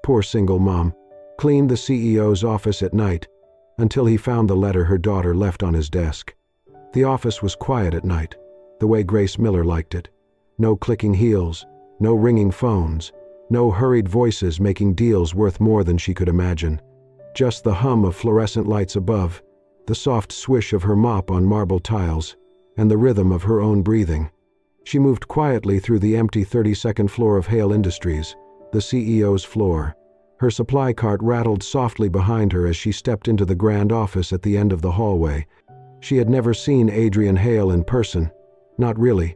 poor single mom, cleaned the CEO's office at night until he found the letter her daughter left on his desk. The office was quiet at night, the way Grace Miller liked it. No clicking heels, no ringing phones, no hurried voices making deals worth more than she could imagine. Just the hum of fluorescent lights above, the soft swish of her mop on marble tiles, and the rhythm of her own breathing. She moved quietly through the empty 32nd floor of Hale Industries, the CEO's floor. Her supply cart rattled softly behind her as she stepped into the grand office at the end of the hallway. She had never seen Adrian Hale in person. Not really.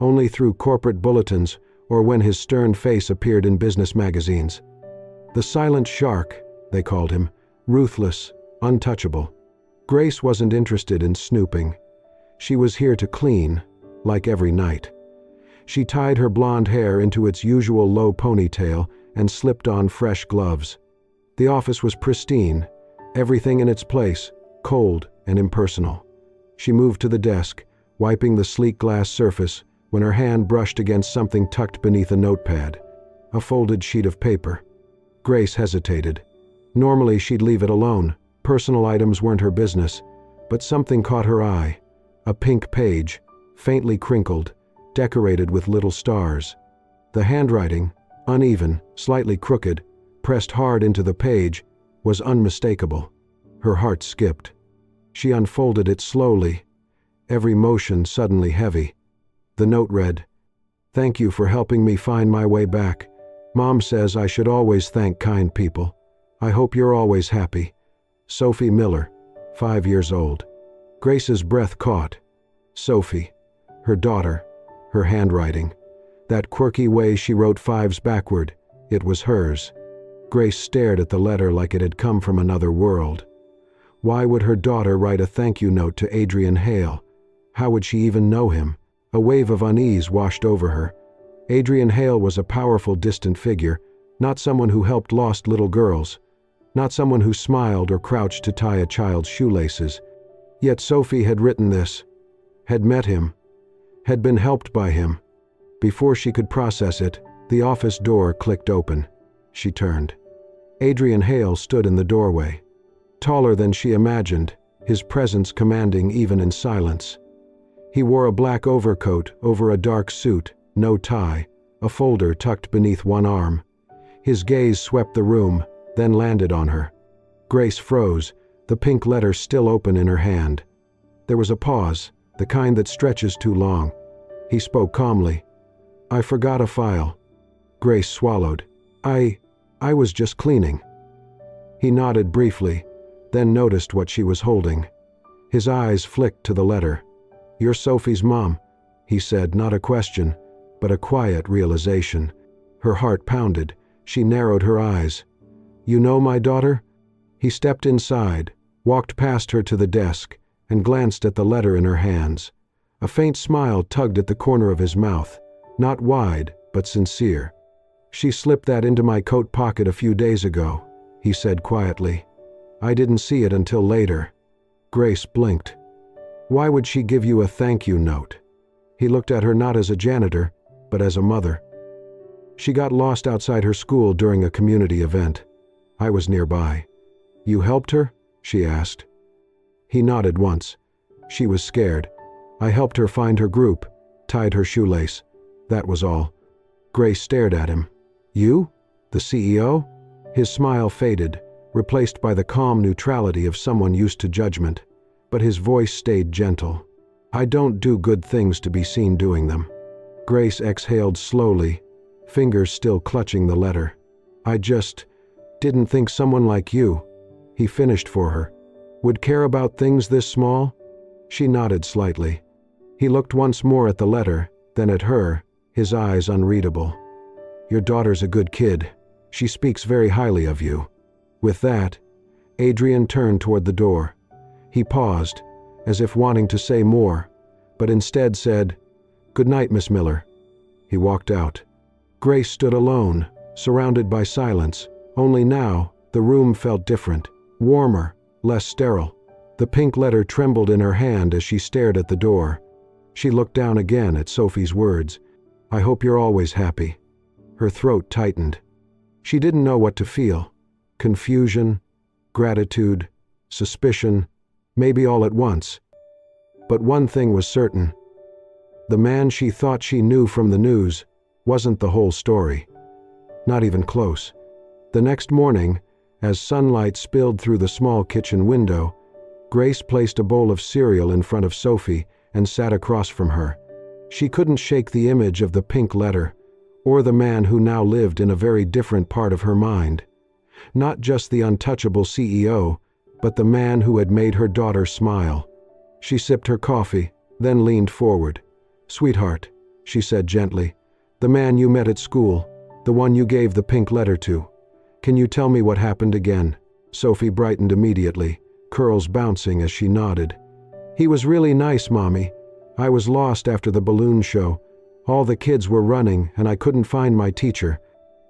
Only through corporate bulletins or when his stern face appeared in business magazines. The silent shark, they called him, ruthless, untouchable. Grace wasn't interested in snooping. She was here to clean, like every night. She tied her blonde hair into its usual low ponytail and slipped on fresh gloves. The office was pristine, everything in its place, cold and impersonal. She moved to the desk, wiping the sleek glass surface, when her hand brushed against something tucked beneath a notepad, a folded sheet of paper. Grace hesitated. Normally she'd leave it alone. Personal items weren't her business, but something caught her eye. A pink page, faintly crinkled, decorated with little stars. The handwriting, uneven, slightly crooked, pressed hard into the page, was unmistakable. Her heart skipped. She unfolded it slowly, every motion suddenly heavy. The note read, "Thank you for helping me find my way back. Mom says I should always thank kind people. I hope you're always happy. Sophie Miller, 5 years old." Grace's breath caught. Sophie, her daughter, her handwriting. That quirky way she wrote fives backward, it was hers. Grace stared at the letter like it had come from another world. Why would her daughter write a thank you note to Adrian Hale? How would she even know him? A wave of unease washed over her. Adrian Hale was a powerful, distant figure, not someone who helped lost little girls, not someone who smiled or crouched to tie a child's shoelaces. Yet Sophie had written this, had met him, had been helped by him. Before she could process it, the office door clicked open. She turned. Adrian Hale stood in the doorway. Taller than she imagined, his presence commanding even in silence. He wore a black overcoat over a dark suit, no tie, a folder tucked beneath one arm. His gaze swept the room, then landed on her. Grace froze, the pink letter still open in her hand. There was a pause, the kind that stretches too long. He spoke calmly. "I forgot a file." Grace swallowed. I was just cleaning." He nodded briefly, then noticed what she was holding. His eyes flicked to the letter. "You're Sophie's mom," he said, not a question, but a quiet realization. Her heart pounded. She narrowed her eyes. "You know my daughter?" He stepped inside, walked past her to the desk, and glanced at the letter in her hands. A faint smile tugged at the corner of his mouth, not wide, but sincere. "She slipped that into my coat pocket a few days ago," he said quietly. "I didn't see it until later." Grace blinked. "Why would she give you a thank you note?" He looked at her not as a janitor, but as a mother. "She got lost outside her school during a community event. I was nearby." "You helped her?" she asked. He nodded once. "She was scared. I helped her find her group, tied her shoelace. That was all." Grace stared at him. "You? The CEO?" His smile faded, replaced by the calm neutrality of someone used to judgment, but his voice stayed gentle. "I don't do good things to be seen doing them." Grace exhaled slowly, fingers still clutching the letter. "I just didn't think someone like you," he finished for her, "would care about things this small." She nodded slightly. He looked once more at the letter, then at her, his eyes unreadable. "Your daughter's a good kid. She speaks very highly of you." With that, Adrian turned toward the door. He paused, as if wanting to say more, but instead said, "Good night, Miss Miller." He walked out. Grace stood alone, surrounded by silence. Only now, the room felt different, warmer, less sterile. The pink letter trembled in her hand as she stared at the door. She looked down again at Sophie's words, "I hope you're always happy." Her throat tightened. She didn't know what to feel. Confusion, gratitude, suspicion, maybe all at once. But one thing was certain. The man she thought she knew from the news wasn't the whole story. Not even close. The next morning, as sunlight spilled through the small kitchen window, Grace placed a bowl of cereal in front of Sophie and sat across from her. She couldn't shake the image of the pink letter, or the man who now lived in a very different part of her mind. Not just the untouchable CEO, but the man who had made her daughter smile. She sipped her coffee, then leaned forward. "Sweetheart," she said gently, "the man you met at school, the one you gave the pink letter to. Can you tell me what happened again?" Sophie brightened immediately, curls bouncing as she nodded. "He was really nice, Mommy. I was lost after the balloon show. All the kids were running and I couldn't find my teacher.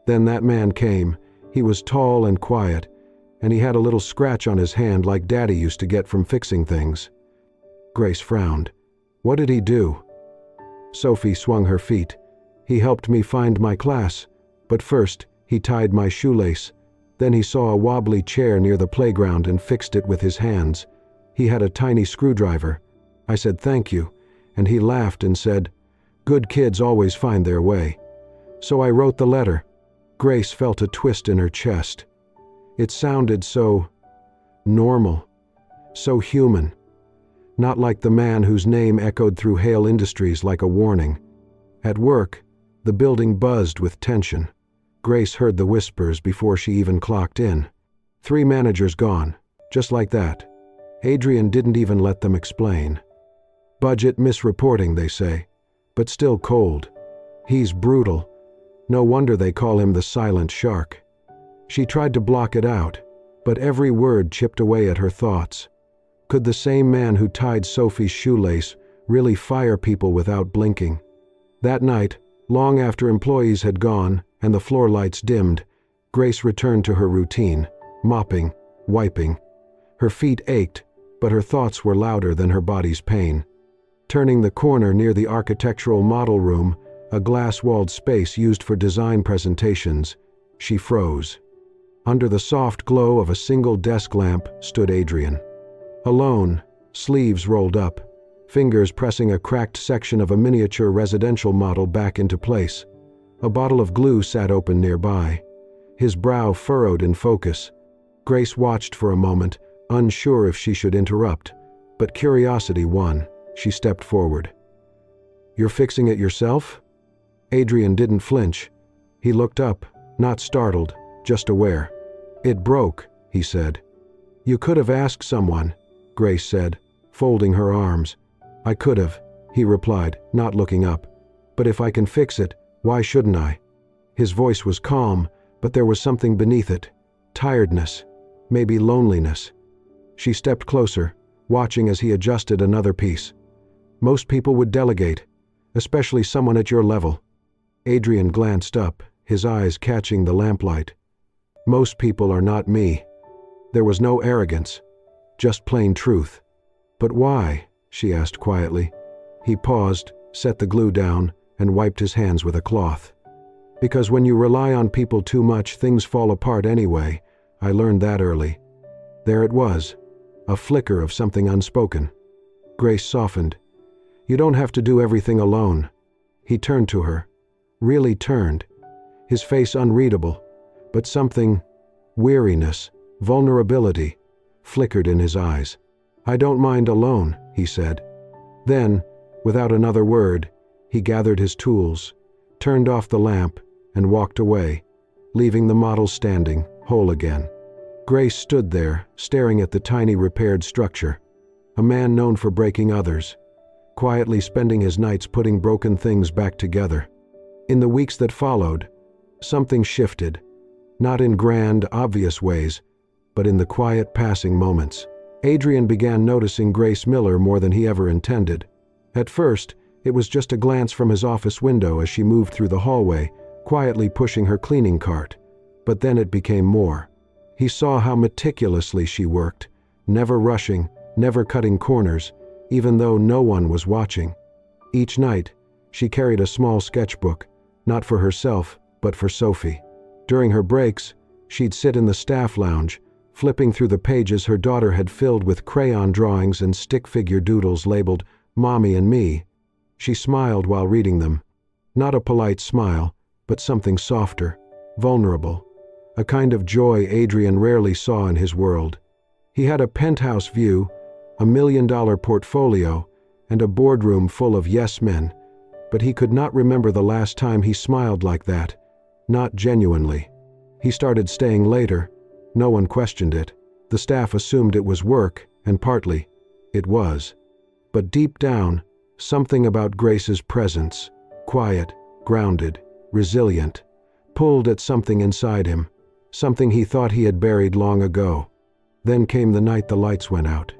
Then that man came. He was tall and quiet, and he had a little scratch on his hand like Daddy used to get from fixing things." Grace frowned. "What did he do?" Sophie swung her feet. "He helped me find my class, but first he tied my shoelace. Then he saw a wobbly chair near the playground and fixed it with his hands. He had a tiny screwdriver. I said thank you, and he laughed and said, 'Good kids always find their way.' So I wrote the letter." Grace felt a twist in her chest. It sounded so normal, so human. Not like the man whose name echoed through Hale Industries like a warning. At work, the building buzzed with tension. Grace heard the whispers before she even clocked in. 3 managers gone, just like that. Adrian didn't even let them explain. Budget misreporting, they say, but still cold. He's brutal. No wonder they call him the silent shark. She tried to block it out, but every word chipped away at her thoughts. Could the same man who tied Sophie's shoelace really fire people without blinking? That night, long after employees had gone and the floor lights dimmed, Grace returned to her routine, mopping, wiping. Her feet ached, but her thoughts were louder than her body's pain. Turning the corner near the architectural model room, a glass-walled space used for design presentations, she froze. Under the soft glow of a single desk lamp stood Adrian. Alone, sleeves rolled up, fingers pressing a cracked section of a miniature residential model back into place. A bottle of glue sat open nearby. His brow furrowed in focus. Grace watched for a moment, unsure if she should interrupt, but curiosity won. She stepped forward. "You're fixing it yourself?" Adrian didn't flinch. He looked up, not startled, just aware. "It broke," he said. "You could have asked someone," Grace said, folding her arms. "I could have," he replied, not looking up. "But if I can fix it, why shouldn't I?" His voice was calm, but there was something beneath it. Tiredness, maybe loneliness. She stepped closer, watching as he adjusted another piece. "Most people would delegate, especially someone at your level." Adrian glanced up, his eyes catching the lamplight. "Most people are not me." There was no arrogance, just plain truth. "But why?" she asked quietly. He paused, set the glue down, and wiped his hands with a cloth. "Because when you rely on people too much, things fall apart anyway. I learned that early." There it was, a flicker of something unspoken. Grace softened. "You don't have to do everything alone." He turned to her. Really turned. His face unreadable, but something, weariness, vulnerability, flickered in his eyes. "I don't mind alone," he said. Then, without another word, he gathered his tools, turned off the lamp, and walked away, leaving the model standing, whole again. Grace stood there, staring at the tiny repaired structure. A man known for breaking others, quietly spending his nights putting broken things back together. In the weeks that followed, something shifted, not in grand, obvious ways, but in the quiet passing moments. Adrian began noticing Grace Miller more than he ever intended. At first, it was just a glance from his office window as she moved through the hallway, quietly pushing her cleaning cart. But then it became more. He saw how meticulously she worked, never rushing, never cutting corners, even though no one was watching. Each night, she carried a small sketchbook, not for herself, but for Sophie. During her breaks, she'd sit in the staff lounge, flipping through the pages her daughter had filled with crayon drawings and stick figure doodles labeled Mommy and Me. She smiled while reading them. Not a polite smile, but something softer, vulnerable, a kind of joy Adrian rarely saw in his world. He had a penthouse view, a $1 million portfolio, and a boardroom full of yes men, but he could not remember the last time he smiled like that, not genuinely. He started staying later. No one questioned it. The staff assumed it was work, and partly, it was. But deep down, something about Grace's presence, quiet, grounded, resilient, pulled at something inside him, something he thought he had buried long ago. Then came the night the lights went out.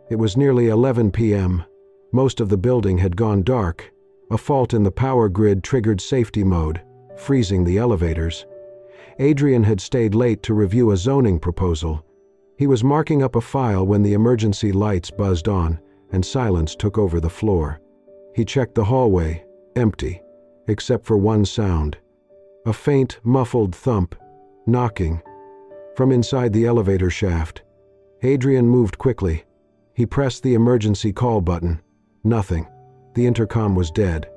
It was nearly 11 p.m. Most of the building had gone dark. A fault in the power grid triggered safety mode, freezing the elevators. Adrian had stayed late to review a zoning proposal. He was marking up a file when the emergency lights buzzed on, and silence took over the floor. He checked the hallway, empty, except for one sound. A faint, muffled thump, knocking. From inside the elevator shaft. Adrian moved quickly. He pressed the emergency call button. Nothing. The intercom was dead.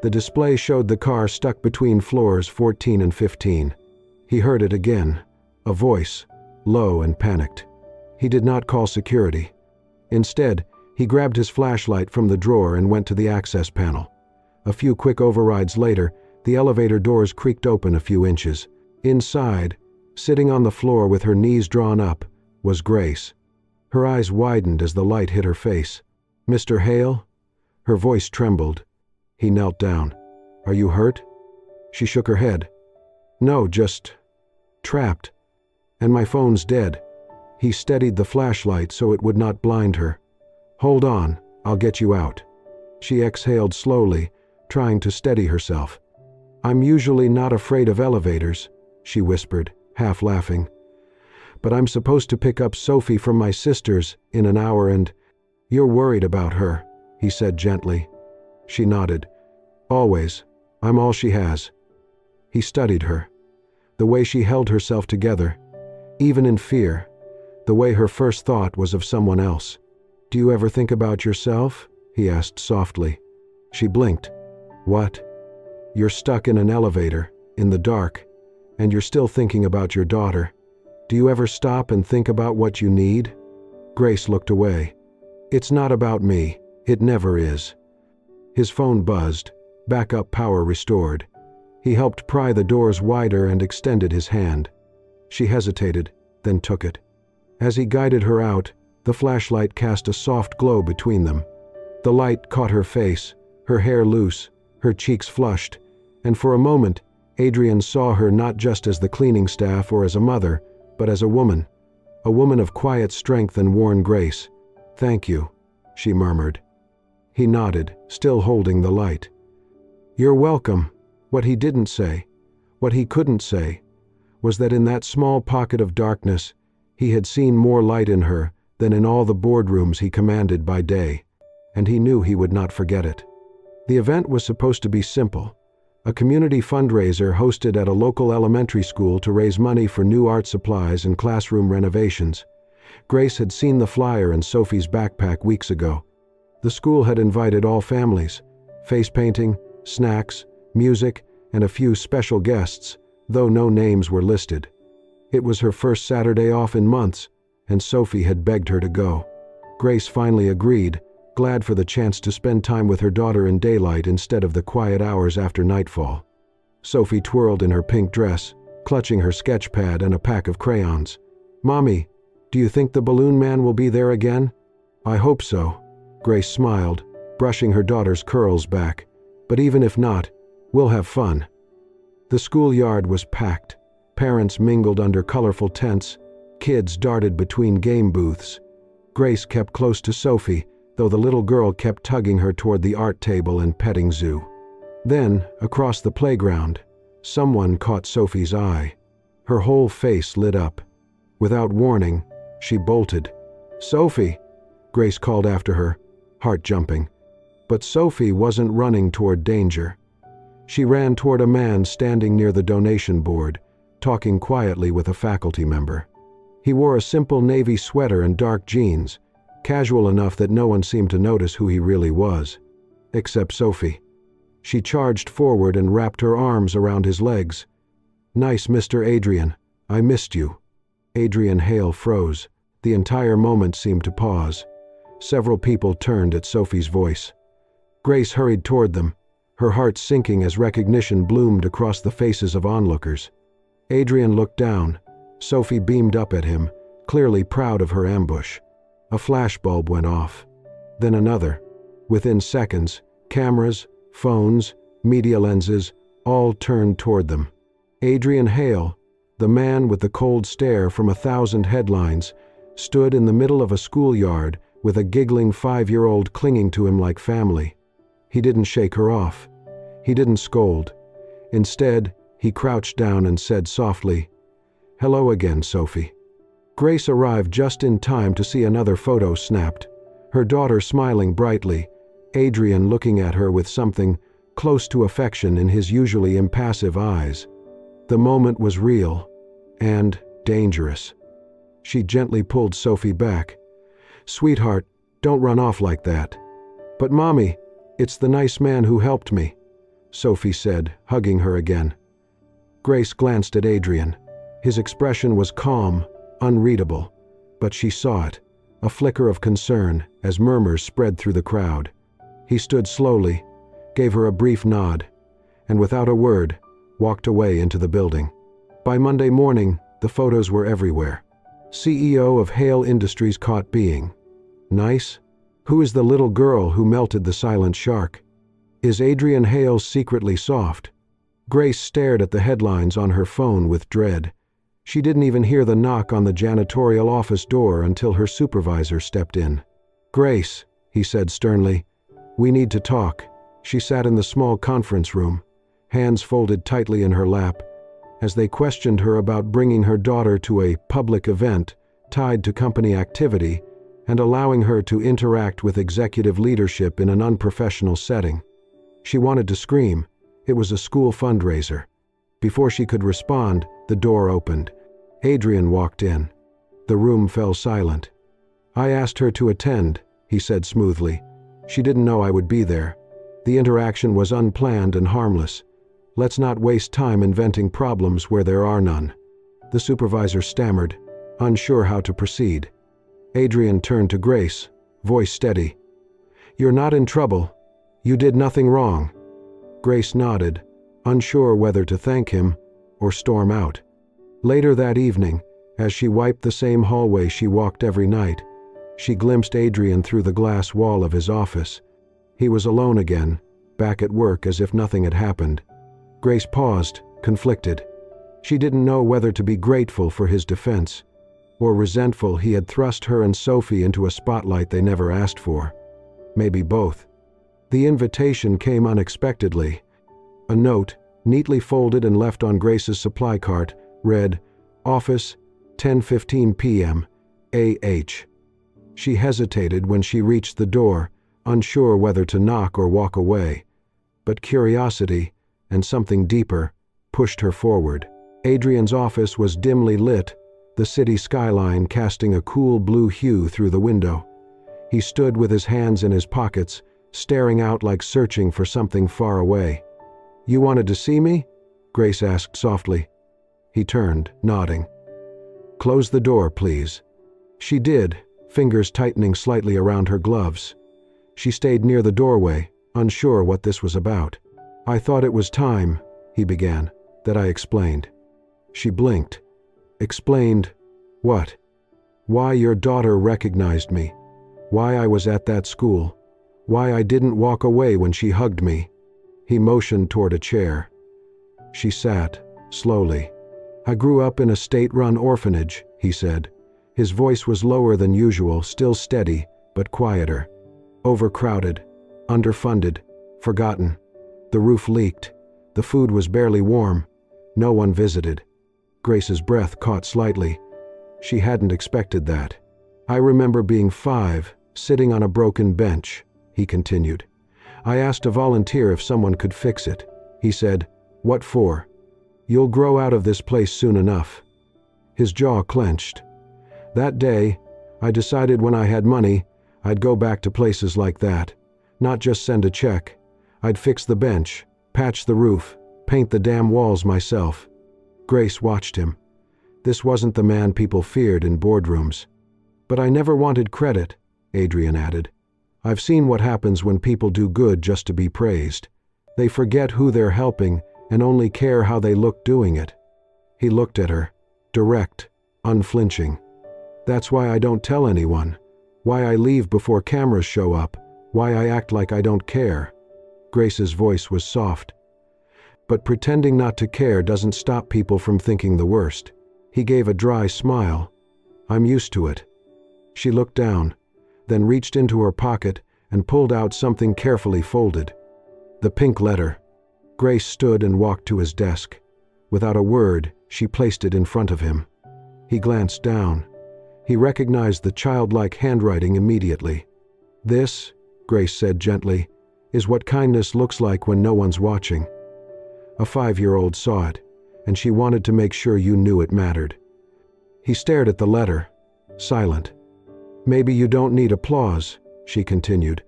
The display showed the car stuck between floors 14 and 15. He heard it again. A voice, low and panicked. He did not call security. Instead, he grabbed his flashlight from the drawer and went to the access panel. A few quick overrides later, the elevator doors creaked open a few inches. Inside, sitting on the floor with her knees drawn up, was Grace. Her eyes widened as the light hit her face. "Mr. Hale?" Her voice trembled. He knelt down. "Are you hurt?" She shook her head. "No, just trapped. And my phone's dead." He steadied the flashlight so it would not blind her. "Hold on, I'll get you out." She exhaled slowly, trying to steady herself. "I'm usually not afraid of elevators," she whispered, half laughing. "But I'm supposed to pick up Sophie from my sister's in an hour and—" "You're worried about her," he said gently. She nodded. "Always. I'm all she has." He studied her. The way she held herself together, even in fear, the way her first thought was of someone else. "Do you ever think about yourself?" he asked softly. She blinked. "What?" "You're stuck in an elevator, in the dark, and you're still thinking about your daughter. Do you ever stop and think about what you need?" Grace looked away. "It's not about me. It never is." His phone buzzed, backup power restored. He helped pry the doors wider and extended his hand. She hesitated, then took it. As he guided her out, the flashlight cast a soft glow between them. The light caught her face, her hair loose, her cheeks flushed, and for a moment, Adrian saw her not just as the cleaning staff or as a mother, but as a woman of quiet strength and worn grace. "Thank you," she murmured. He nodded, still holding the light. "You're welcome." What he didn't say, what he couldn't say, was that in that small pocket of darkness, he had seen more light in her than in all the boardrooms he commanded by day, and he knew he would not forget it. The event was supposed to be simple, a community fundraiser hosted at a local elementary school to raise money for new art supplies and classroom renovations. Grace had seen the flyer in Sophie's backpack weeks ago. The school had invited all families, face painting, snacks, music, and a few special guests, though no names were listed. It was her first Saturday off in months, and Sophie had begged her to go. Grace finally agreed, glad for the chance to spend time with her daughter in daylight instead of the quiet hours after nightfall. Sophie twirled in her pink dress, clutching her sketch pad and a pack of crayons. "Mommy, do you think the balloon man will be there again?" "I hope so." Grace smiled, brushing her daughter's curls back. "But even if not, we'll have fun." The schoolyard was packed. Parents mingled under colorful tents. Kids darted between game booths. Grace kept close to Sophie, though the little girl kept tugging her toward the art table and petting zoo. Then, across the playground, someone caught Sophie's eye. Her whole face lit up. Without warning, she bolted. "Sophie!" Grace called after her, heart jumping. But Sophie wasn't running toward danger. She ran toward a man standing near the donation board, talking quietly with a faculty member. He wore a simple navy sweater and dark jeans, casual enough that no one seemed to notice who he really was. Except Sophie. She charged forward and wrapped her arms around his legs. "Nice, Mr. Adrian. I missed you." Adrian Hale froze. The entire moment seemed to pause. Several people turned at Sophie's voice. Grace hurried toward them, her heart sinking as recognition bloomed across the faces of onlookers. Adrian looked down. Sophie beamed up at him, clearly proud of her ambush. A flashbulb went off. Then another. Within seconds, cameras, phones, media lenses, all turned toward them. Adrian Hale, the man with the cold stare from 1,000 headlines, stood in the middle of a schoolyard with a giggling 5-year-old clinging to him like family. He didn't shake her off. He didn't scold. Instead, he crouched down and said softly, "Hello again, Sophie." Grace arrived just in time to see another photo snapped, her daughter smiling brightly, Adrian looking at her with something close to affection in his usually impassive eyes. The moment was real and dangerous. She gently pulled Sophie back. "Sweetheart, don't run off like that." "But Mommy, it's the nice man who helped me," Sophie said, hugging her again. Grace glanced at Adrian. His expression was calm, unreadable, but she saw it, a flicker of concern as murmurs spread through the crowd. He stood slowly, gave her a brief nod, and without a word, walked away into the building. By Monday morning, the photos were everywhere. CEO of Hale Industries caught being. Nice? Who is the little girl who melted the silent shark? Is Adrian Hale secretly soft? Grace stared at the headlines on her phone with dread. She didn't even hear the knock on the janitorial office door until her supervisor stepped in. "Grace," he said sternly, "we need to talk." She sat in the small conference room, hands folded tightly in her lap, as they questioned her about bringing her daughter to a public event tied to company activity and allowing her to interact with executive leadership in an unprofessional setting. She wanted to scream. It was a school fundraiser. Before she could respond, the door opened. Adrian walked in. The room fell silent. "I asked her to attend," he said smoothly. "She didn't know I would be there. The interaction was unplanned and harmless. Let's not waste time inventing problems where there are none." The supervisor stammered, unsure how to proceed. Adrian turned to Grace, voice steady. "You're not in trouble. You did nothing wrong." Grace nodded, unsure whether to thank him or storm out. Later that evening, as she wiped the same hallway she walked every night, she glimpsed Adrian through the glass wall of his office. He was alone again, back at work as if nothing had happened. Grace paused, conflicted. She didn't know whether to be grateful for his defense, or resentful he had thrust her and Sophie into a spotlight they never asked for. Maybe both. The invitation came unexpectedly. A note, neatly folded and left on Grace's supply cart, read, "Office, 10:15 p.m., A.H." She hesitated when she reached the door, unsure whether to knock or walk away. But curiosity, and something deeper, pushed her forward. Adrian's office was dimly lit, the city skyline casting a cool blue hue through the window. He stood with his hands in his pockets, staring out like searching for something far away. "You wanted to see me?" Grace asked softly. He turned, nodding. "Close the door, please." She did, fingers tightening slightly around her gloves. She stayed near the doorway, unsure what this was about. "I thought it was time," he began, "that I explained." She blinked. "Explained what?" "Why your daughter recognized me. Why I was at that school. Why I didn't walk away when she hugged me." He motioned toward a chair. She sat, slowly. "I grew up in a state-run orphanage," he said. His voice was lower than usual, still steady, but quieter. "Overcrowded, underfunded, forgotten. The roof leaked. The food was barely warm. No one visited." Grace's breath caught slightly. She hadn't expected that. "I remember being 5, sitting on a broken bench," he continued. "I asked a volunteer if someone could fix it. He said, 'What for?' You'll grow out of this place soon enough." His jaw clenched. That day, I decided when I had money, I'd go back to places like that. Not just send a check. I'd fix the bench, patch the roof, paint the damn walls myself. Grace watched him. This wasn't the man people feared in boardrooms. "But I never wanted credit," Adrian added. "I've seen what happens when people do good just to be praised. They forget who they're helping and only care how they look doing it." He looked at her, direct, unflinching. "That's why I don't tell anyone. Why I leave before cameras show up. Why I act like I don't care." Grace's voice was soft. "But pretending not to care doesn't stop people from thinking the worst." He gave a dry smile. "I'm used to it." She looked down, then reached into her pocket and pulled out something carefully folded. The pink letter. Grace stood and walked to his desk. Without a word, she placed it in front of him. He glanced down. He recognized the childlike handwriting immediately. "This," Grace said gently, "is what kindness looks like when no one's watching." A 5-year-old saw it, and she wanted to make sure you knew it mattered. He stared at the letter, silent. "Maybe you don't need applause," she continued,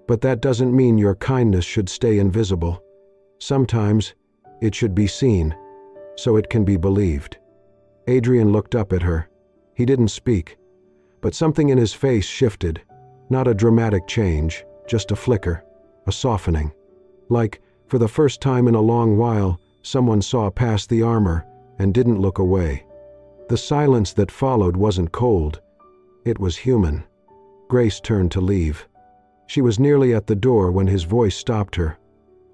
"but that doesn't mean your kindness should stay invisible. Sometimes it should be seen, so it can be believed." Adrian looked up at her. He didn't speak, but something in his face shifted. Not a dramatic change, just a flicker, a softening. Like, for the first time in a long while, someone saw past the armor and didn't look away. The silence that followed wasn't cold. It was human. Grace turned to leave. She was nearly at the door when his voice stopped her.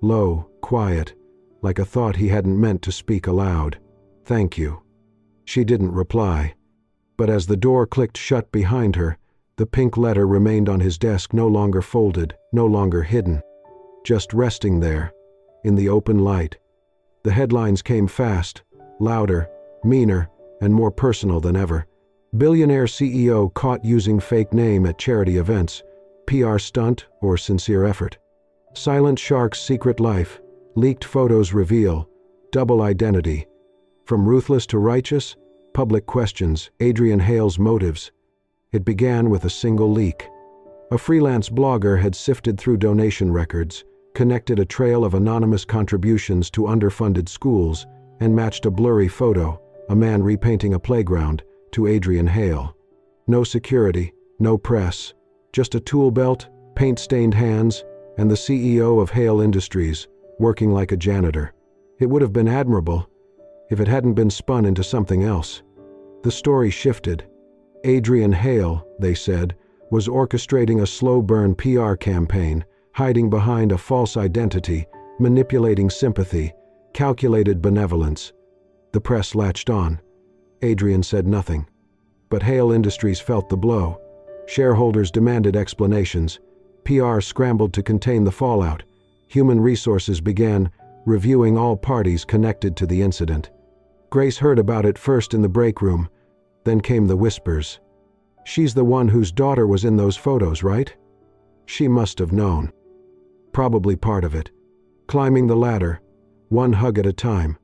Low, quiet, like a thought he hadn't meant to speak aloud. "Thank you." She didn't reply. But as the door clicked shut behind her, the pink letter remained on his desk, no longer folded, no longer hidden. Just resting there, in the open light. The headlines came fast, louder, meaner, and more personal than ever. Billionaire CEO caught using fake name at charity events. PR stunt or sincere effort. Silent Shark's secret life. Leaked photos reveal. Double identity. From ruthless to righteous, public questions Adrian Hale's motives. It began with a single leak. A freelance blogger had sifted through donation records, connected a trail of anonymous contributions to underfunded schools, and matched a blurry photo, a man repainting a playground, to Adrian Hale. No security, no press, just a tool belt, paint-stained hands, and the CEO of Hale Industries, working like a janitor. It would have been admirable if it hadn't been spun into something else. The story shifted. Adrian Hale, they said, was orchestrating a slow-burn PR campaign, hiding behind a false identity, manipulating sympathy, calculated benevolence. The press latched on. Adrian said nothing. But Hale Industries felt the blow. Shareholders demanded explanations. PR scrambled to contain the fallout. Human resources began reviewing all parties connected to the incident. Grace heard about it first in the break room. Then came the whispers. "She's the one whose daughter was in those photos, right?" She must have known. Probably part of it. Climbing the ladder, one hug at a time.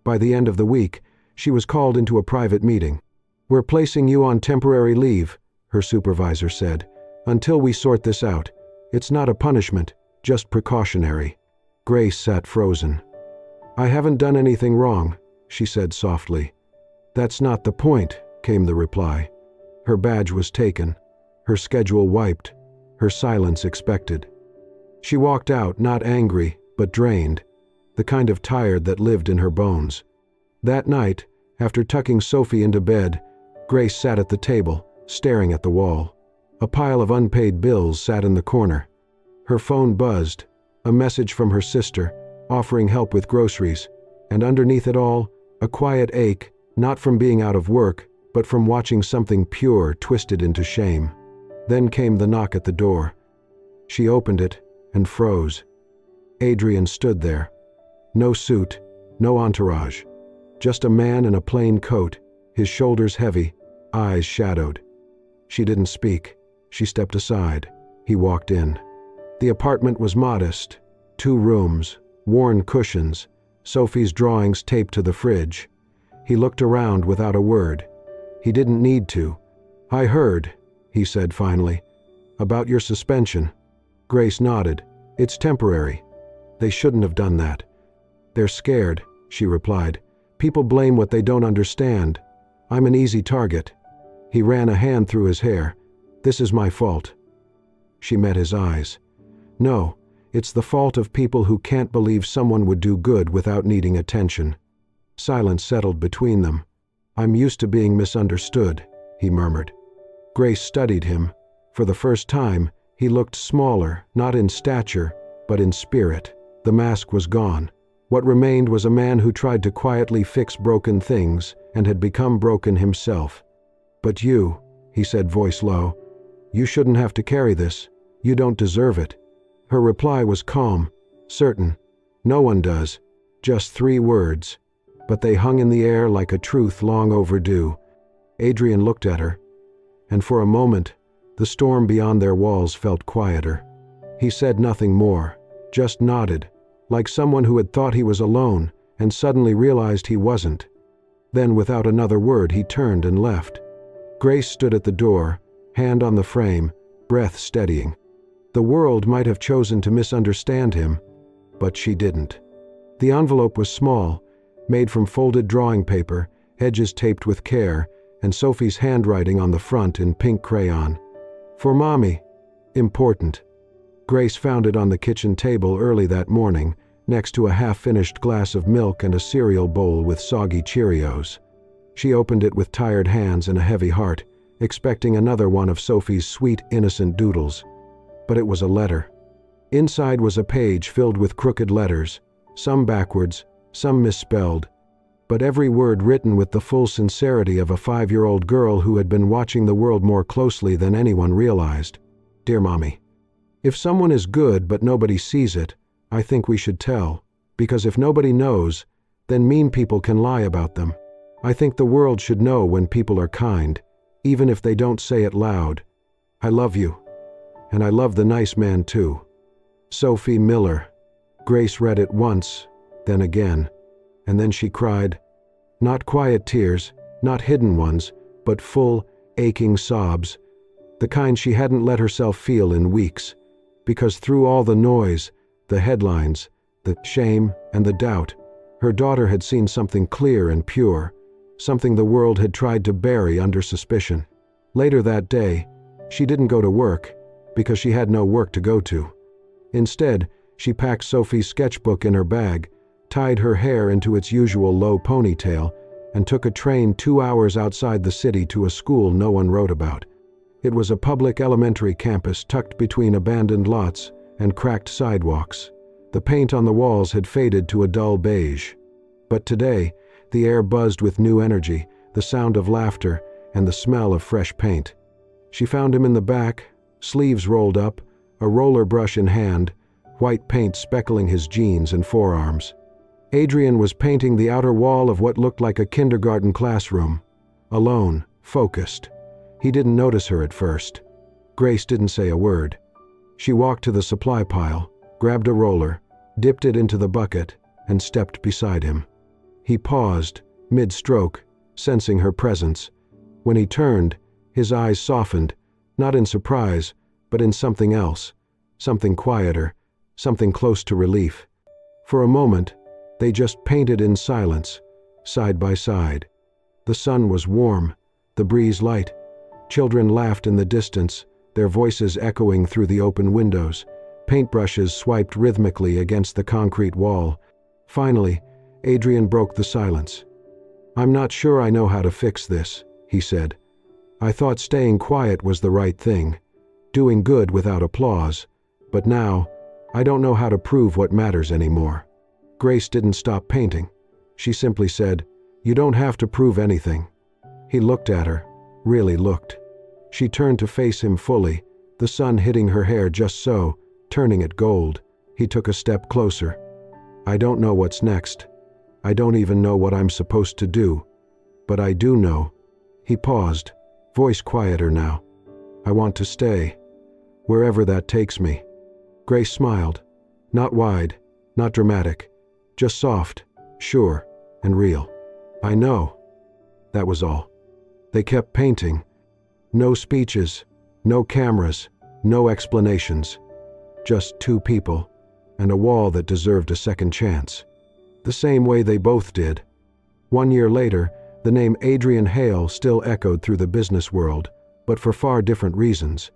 By the end of the week, she was called into a private meeting. "We're placing you on temporary leave," her supervisor said, "until we sort this out. It's not a punishment, just precautionary." Grace sat frozen. "I haven't done anything wrong," she said softly. "That's not the point," came the reply. Her badge was taken, her schedule wiped, her silence expected. She walked out, not angry, but drained, the kind of tired that lived in her bones. That night, after tucking Sophie into bed, Grace sat at the table, staring at the wall. A pile of unpaid bills sat in the corner. Her phone buzzed, a message from her sister, offering help with groceries, and underneath it all, a quiet ache, not from being out of work, but from watching something pure twisted into shame. Then came the knock at the door. She opened it and froze. Adrian stood there. No suit, no entourage. Just a man in a plain coat, his shoulders heavy, eyes shadowed. She didn't speak. She stepped aside. He walked in. The apartment was modest. 2 rooms, worn cushions, Sophie's drawings taped to the fridge. He looked around without a word. He didn't need to. "I heard," he said finally, "about your suspension." Grace nodded. "It's temporary. They shouldn't have done that." "They're scared," she replied. "People blame what they don't understand. I'm an easy target." He ran a hand through his hair. "This is my fault." She met his eyes. "No, it's the fault of people who can't believe someone would do good without needing attention." Silence settled between them. "I'm used to being misunderstood," he murmured. Grace studied him. For the first time, he looked smaller, not in stature, but in spirit. The mask was gone. What remained was a man who tried to quietly fix broken things and had become broken himself. "But you," he said, voice low, "you shouldn't have to carry this. You don't deserve it." Her reply was calm, certain. "No one does." Just 3 words. But they hung in the air like a truth long overdue. Adrian looked at her, and for a moment, the storm beyond their walls felt quieter. He said nothing more, just nodded, like someone who had thought he was alone and suddenly realized he wasn't. Then, without another word, he turned and left. Grace stood at the door, hand on the frame, breath steadying. The world might have chosen to misunderstand him, but she didn't. The envelope was small, made from folded drawing paper, edges taped with care, and Sophie's handwriting on the front in pink crayon. "For Mommy." Important. Grace found it on the kitchen table early that morning, next to a half-finished glass of milk and a cereal bowl with soggy Cheerios. She opened it with tired hands and a heavy heart, expecting another one of Sophie's sweet, innocent doodles. But it was a letter. Inside was a page filled with crooked letters, some backwards, some misspelled, but every word written with the full sincerity of a 5-year-old girl who had been watching the world more closely than anyone realized. "Dear Mommy, if someone is good but nobody sees it, I think we should tell, because if nobody knows, then mean people can lie about them. I think the world should know when people are kind, even if they don't say it loud. I love you, and I love the nice man too. Sophie Miller." Grace read it once, then again, and then she cried. Not quiet tears, not hidden ones, but full, aching sobs, the kind she hadn't let herself feel in weeks, because through all the noise, the headlines, the shame and the doubt, her daughter had seen something clear and pure, something the world had tried to bury under suspicion. Later that day, she didn't go to work, because she had no work to go to. Instead, she packed Sophie's sketchbook in her bag, tied her hair into its usual low ponytail, and took a train 2 hours outside the city to a school no one wrote about. It was a public elementary campus tucked between abandoned lots and cracked sidewalks. The paint on the walls had faded to a dull beige. But today, the air buzzed with new energy, the sound of laughter, and the smell of fresh paint. She found him in the back, sleeves rolled up, a roller brush in hand, white paint speckling his jeans and forearms. Adrian was painting the outer wall of what looked like a kindergarten classroom. Alone, focused. He didn't notice her at first. Grace didn't say a word. She walked to the supply pile, grabbed a roller, dipped it into the bucket, and stepped beside him. He paused, mid-stroke, sensing her presence. When he turned, his eyes softened, not in surprise, but in something else, something quieter, something close to relief. For a moment, they just painted in silence, side by side. The sun was warm, the breeze light. Children laughed in the distance, their voices echoing through the open windows. Paintbrushes swiped rhythmically against the concrete wall. Finally, Adrian broke the silence. "I'm not sure I know how to fix this," he said. "I thought staying quiet was the right thing, doing good without applause, but now, I don't know how to prove what matters anymore." Grace didn't stop painting. She simply said, "You don't have to prove anything." He looked at her, really looked. She turned to face him fully, the sun hitting her hair just so, turning it gold. He took a step closer. "I don't know what's next. I don't even know what I'm supposed to do. But I do know." He paused, voice quieter now. "I want to stay, wherever that takes me." Grace smiled. Not wide, not dramatic, just soft, Sure, and real. I know. That was all. They kept painting. No speeches, no cameras, no explanations. Just two people, and a wall that deserved a second chance. The same way they both did. 1 year later, the name Adrian Hale still echoed through the business world, but for far different reasons.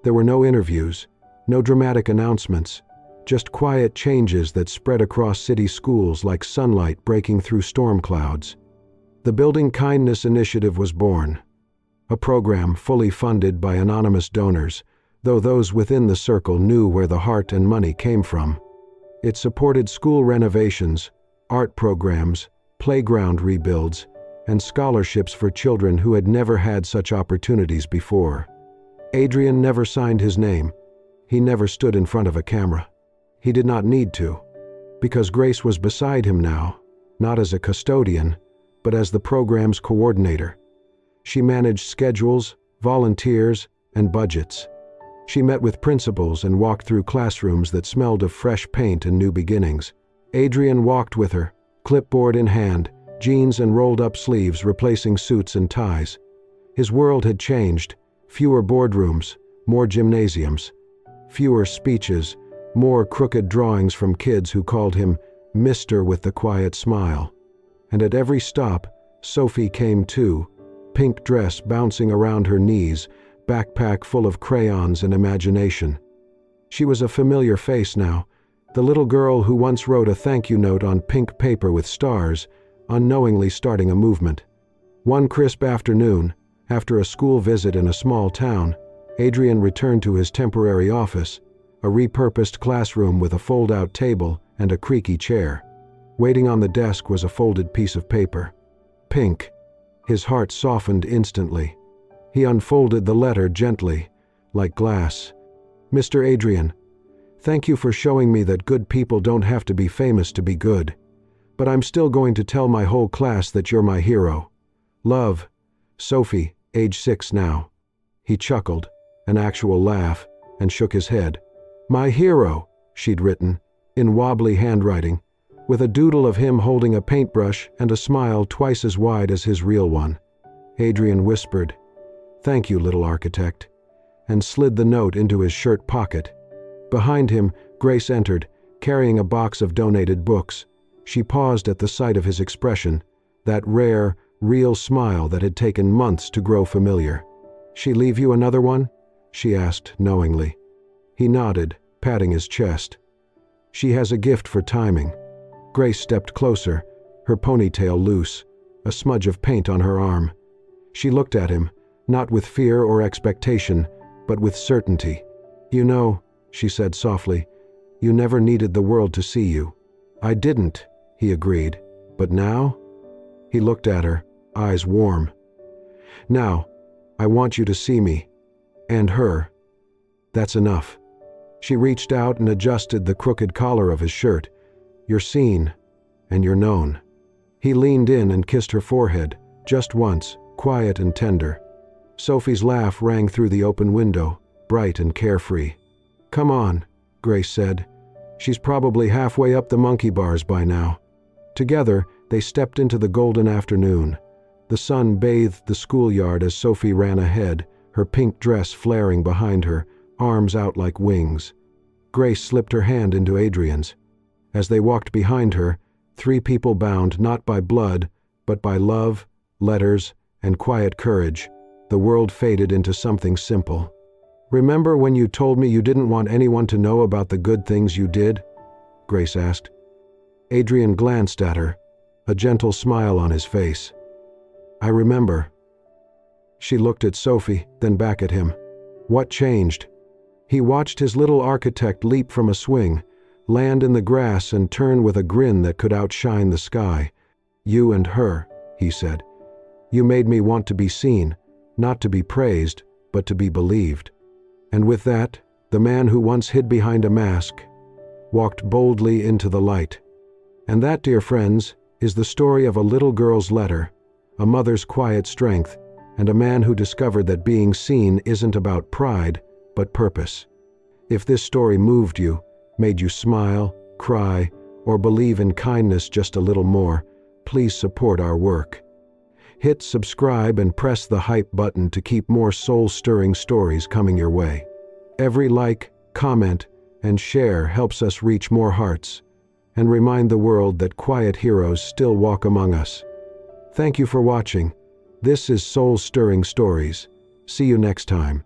There were no interviews, no dramatic announcements, just quiet changes that spread across city schools like sunlight breaking through storm clouds. The Building Kindness Initiative was born, a program fully funded by anonymous donors, though those within the circle knew where the heart and money came from. It supported school renovations, art programs, playground rebuilds, and scholarships for children who had never had such opportunities before. Adrian never signed his name. He never stood in front of a camera. He did not need to, because Grace was beside him now, not as a custodian, but as the program's coordinator. She managed schedules, volunteers, and budgets. She met with principals and walked through classrooms that smelled of fresh paint and new beginnings. Adrian walked with her, clipboard in hand, jeans and rolled-up sleeves replacing suits and ties. His world had changed. Fewer boardrooms, more gymnasiums. Fewer speeches, more crooked drawings from kids who called him Mr. with the quiet smile. And at every stop, Sophie came too, pink dress bouncing around her knees, backpack full of crayons and imagination. She was a familiar face now, the little girl who once wrote a thank you note on pink paper with stars, unknowingly starting a movement. One crisp afternoon, after a school visit in a small town, Adrian returned to his temporary office, a repurposed classroom with a fold-out table and a creaky chair. Waiting on the desk was a folded piece of paper. Pink. His heart softened instantly. He unfolded the letter gently, like glass. Mr. Adrian, thank you for showing me that good people don't have to be famous to be good. But I'm still going to tell my whole class that you're my hero. Love, Sophie, age 6 now. He chuckled, an actual laugh, and shook his head. My hero, she'd written, in wobbly handwriting, with a doodle of him holding a paintbrush and a smile twice as wide as his real one. Adrian whispered, "Thank you, little architect," and slid the note into his shirt pocket. Behind him, Grace entered, carrying a box of donated books. She paused at the sight of his expression, that rare, real smile that had taken months to grow familiar. "She leave you another one?" she asked knowingly. He nodded, patting his chest. "She has a gift for timing." Grace stepped closer, her ponytail loose, a smudge of paint on her arm. She looked at him, not with fear or expectation, but with certainty. "You know," she said softly, "you never needed the world to see you." "I didn't," he agreed. "But now?" He looked at her, eyes warm. "Now, I want you to see me. And her. That's enough." She reached out and adjusted the crooked collar of his shirt. "You're seen, and you're known." He leaned in and kissed her forehead, just once, quiet and tender. Sophie's laugh rang through the open window, bright and carefree. "Come on," Grace said. "She's probably halfway up the monkey bars by now." Together, they stepped into the golden afternoon. The sun bathed the schoolyard as Sophie ran ahead, her pink dress flaring behind her, arms out like wings. Grace slipped her hand into Adrian's. As they walked behind her, 3 people bound not by blood, but by love, letters, and quiet courage, the world faded into something simple. "Remember when you told me you didn't want anyone to know about the good things you did?" Grace asked. Adrian glanced at her, a gentle smile on his face. "I remember." She looked at Sophie, then back at him. What changed? He watched his little architect leap from a swing, land in the grass and turn with a grin that could outshine the sky. "You and her," he said. "You made me want to be seen, not to be praised, but to be believed." And with that, the man who once hid behind a mask walked boldly into the light. And that, dear friends, is the story of a little girl's letter, a mother's quiet strength, and a man who discovered that being seen isn't about pride, but purpose. If this story moved you, made you smile, cry, or believe in kindness just a little more, please support our work. Hit subscribe and press the hype button to keep more soul-stirring stories coming your way. Every like, comment, and share helps us reach more hearts and remind the world that quiet heroes still walk among us. Thank you for watching. This is Soul Stirring Stories. See you next time.